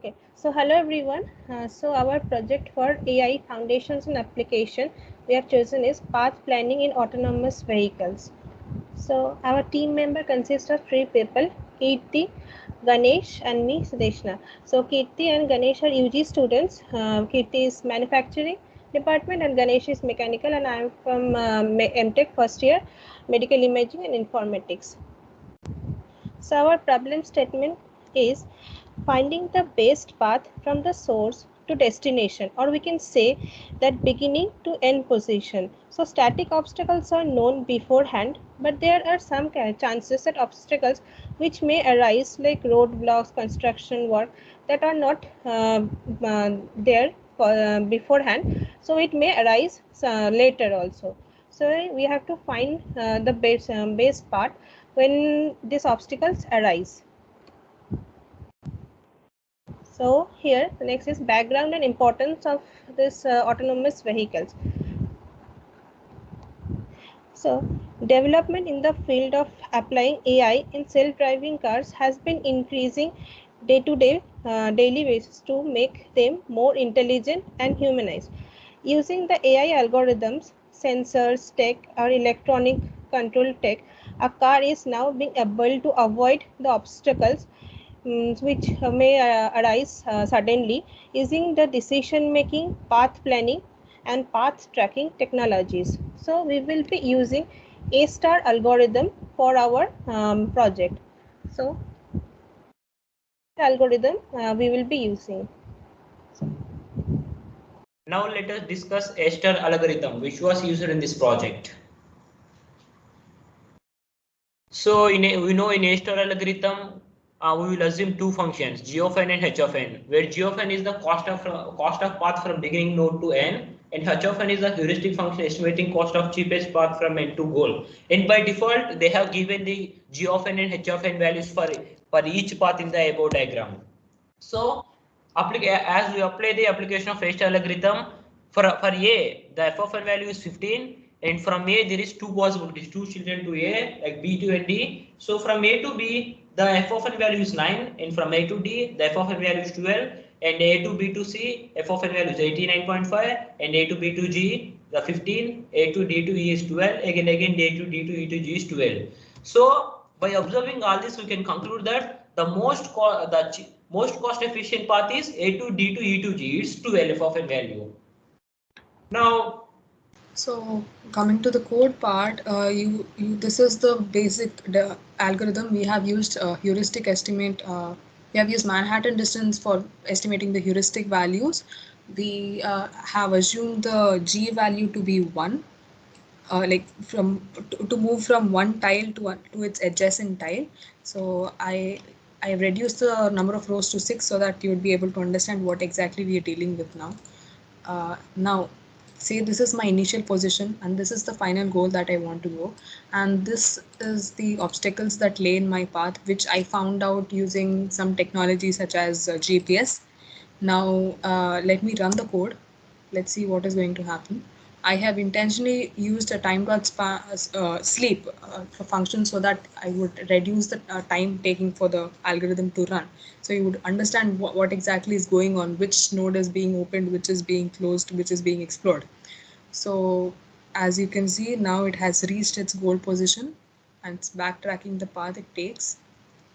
Okay, so hello everyone. So our project for AI foundations and application we have chosen is path planning in autonomous vehicles. So our team member consists of three people: Kirti, Ganesh, and me, Sudeshna. So Kirti and Ganesh are UG students. Kirti is manufacturing department and Ganesh is mechanical, and I am from MTech first year, medical imaging and informatics. So our problem statement is finding the best path from the source to destination, or we can say that beginning to end position. So static obstacles are known beforehand, but there are some chances that obstacles which may arise, like roadblocks, construction work, that are not there beforehand, so it may arise later also. So we have to find the base part when these obstacles arise. So here the next is background and importance of this autonomous vehicles. So development in the field of applying AI in self-driving cars has been increasing day-to-day daily basis to make them more intelligent and humanized. Using the AI algorithms, sensors, tech, or electronic control tech, a car is now being able to avoid the obstacles which may arise suddenly using the decision making, path planning, and path tracking technologies. So we will be using A star algorithm for our project. So algorithm we will be using. Now let us discuss A-star algorithm which was used in this project. So we know in A-star algorithm we will assume two functions, g of n and h of n, where g of n is the cost of path from beginning node to n, and h of n is the heuristic function estimating cost of cheapest path from n to goal. And by default they have given the g of n and h of n values for each path in the above diagram. So as we apply the application of A-star algorithm, for A, the f of n value is 15, and from A there is two possibilities, two children to A, like B to and D. So from A to B, the f of n value is 9, and from A to D, the f of n value is 12, and A to B to C, f of n value is 89.5, and A to B to G, the 15, A to D to E is 12, again A to D to E to G is 12. So by observing all this, we can conclude that the most cost efficient path is A to D to E to G. It's 12 f of n value. Now, so coming to the code part, this is the basic algorithm. We have used heuristic estimate. We have used Manhattan distance for estimating the heuristic values. We have assumed the G value to be 1, like to move from one tile to its adjacent tile. So I reduced the number of rows to 6 so that you would be able to understand what exactly we are dealing with now. Now, say this is my initial position and this is the final goal that I want to go, and this is the obstacles that lay in my path, which I found out using some technology such as GPS. Now let me run the code. Let's see what is going to happen. I have intentionally used a time dot sleep function so that I would reduce the time taking for the algorithm to run. So you would understand what exactly is going on, which node is being opened, which is being closed, which is being explored. So as you can see, now it has reached its goal position and it's backtracking the path it takes.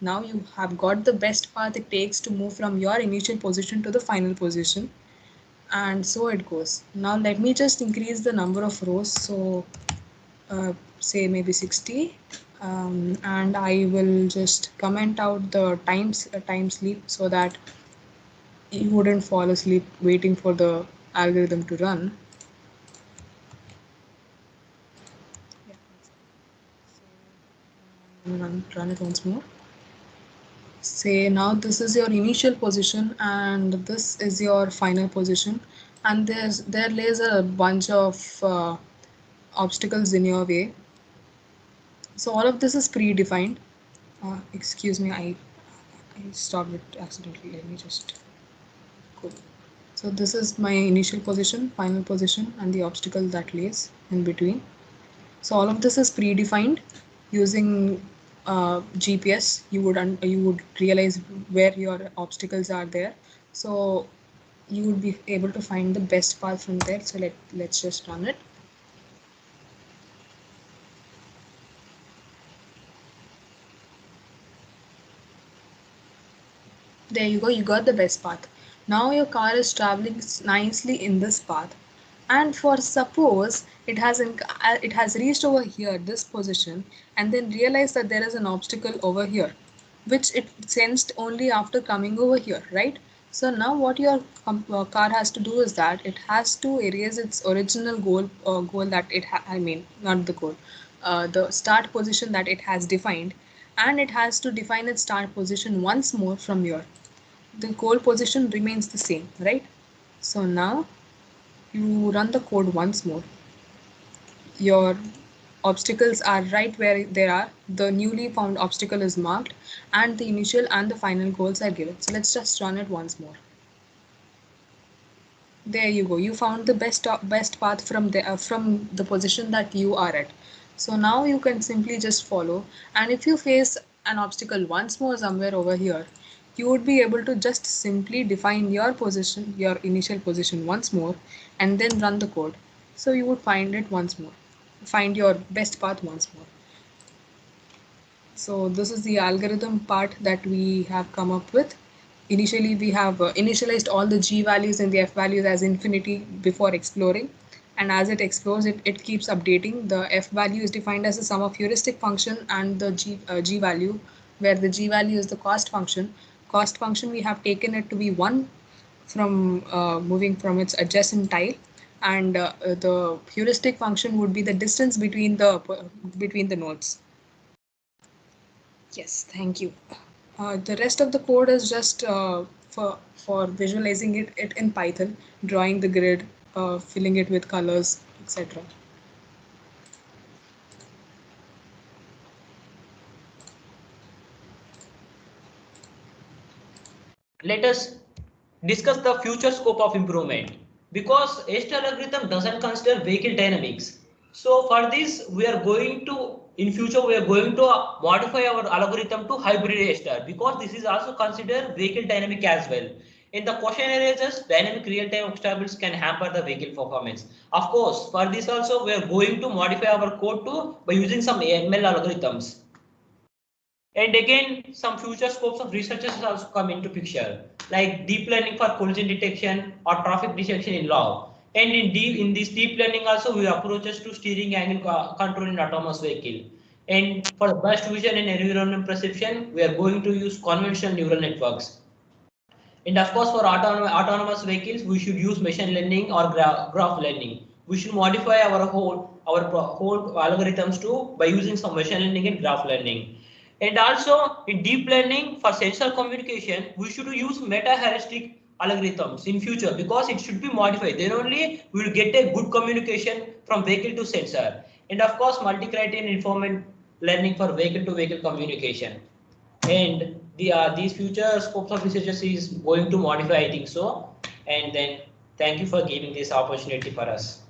Now you have got the best path it takes to move from your initial position to the final position, and so it goes. Now let me just increase the number of rows, so say maybe 60, and I will just comment out the time sleep so that you wouldn't fall asleep waiting for the algorithm to run. Yeah, so run it once more. Say now this is your initial position and this is your final position, and there lays a bunch of obstacles in your way. So all of this is predefined. Excuse me, I stopped it accidentally. Let me just go. So this is my initial position, final position, and the obstacle that lays in between. So all of this is predefined using GPS, you would realize where your obstacles are there. So you would be able to find the best path from there. So let's just run it. There you go, you got the best path. Now your car is traveling nicely in this path. And for suppose it has reached over here, this position, and then realized that there is an obstacle over here, which it sensed only after coming over here, right? So now what your car has to do is that it has to erase its original goal that I mean, not the goal, the start position that it has defined, and it has to define its start position once more from here. The goal position remains the same, right? So now you run the code once more. Your obstacles are right where they are. The newly found obstacle is marked, and the initial and the final goals are given. So let's just run it once more. There you go. You found the best path from the position that you are at. So now you can simply just follow. And if you face an obstacle once more somewhere over here, you would be able to just simply define your position, your initial position once more, and then run the code. So you would find it once more, find your best path once more. So this is the algorithm part that we have come up with. Initially, we have initialized all the g values and the f values as infinity before exploring. And as it explores, it keeps updating. The f value is defined as the sum of heuristic function and the g value, where the g value is the cost function. Cost function, we have taken it to be 1 from moving from its adjacent tile. And the heuristic function would be the distance between the nodes. Yes, thank you. The rest of the code is just for visualizing it in Python, drawing the grid, filling it with colors, etc. Let us discuss the future scope of improvement, because A-star algorithm doesn't consider vehicle dynamics. So for this, we are going to, in future, we are going to modify our algorithm to hybrid A-star, because this is also considered vehicle dynamic as well. In the question areas, dynamic real-time obstacles can hamper the vehicle performance. Of course, for this also, we are going to modify our code to by using some ML algorithms. And again, some future scopes of researchers also come into picture, like deep learning for collision detection or traffic detection in law. And in this deep learning also, we approaches to steering angle control in autonomous vehicle. And for burst vision and environment perception, we are going to use convolutional neural networks. And of course, for autonomous vehicles, we should use machine learning or graph learning. We should modify our whole algorithms too by using some machine learning and graph learning. And also in deep learning for sensor communication, we should use meta-heuristic algorithms in future, because it should be modified. Then only we will get a good communication from vehicle to sensor. And of course, multi-criterion informant learning for vehicle to vehicle communication. And these future scopes of researchers is going to modify, I think so. And then thank you for giving this opportunity for us.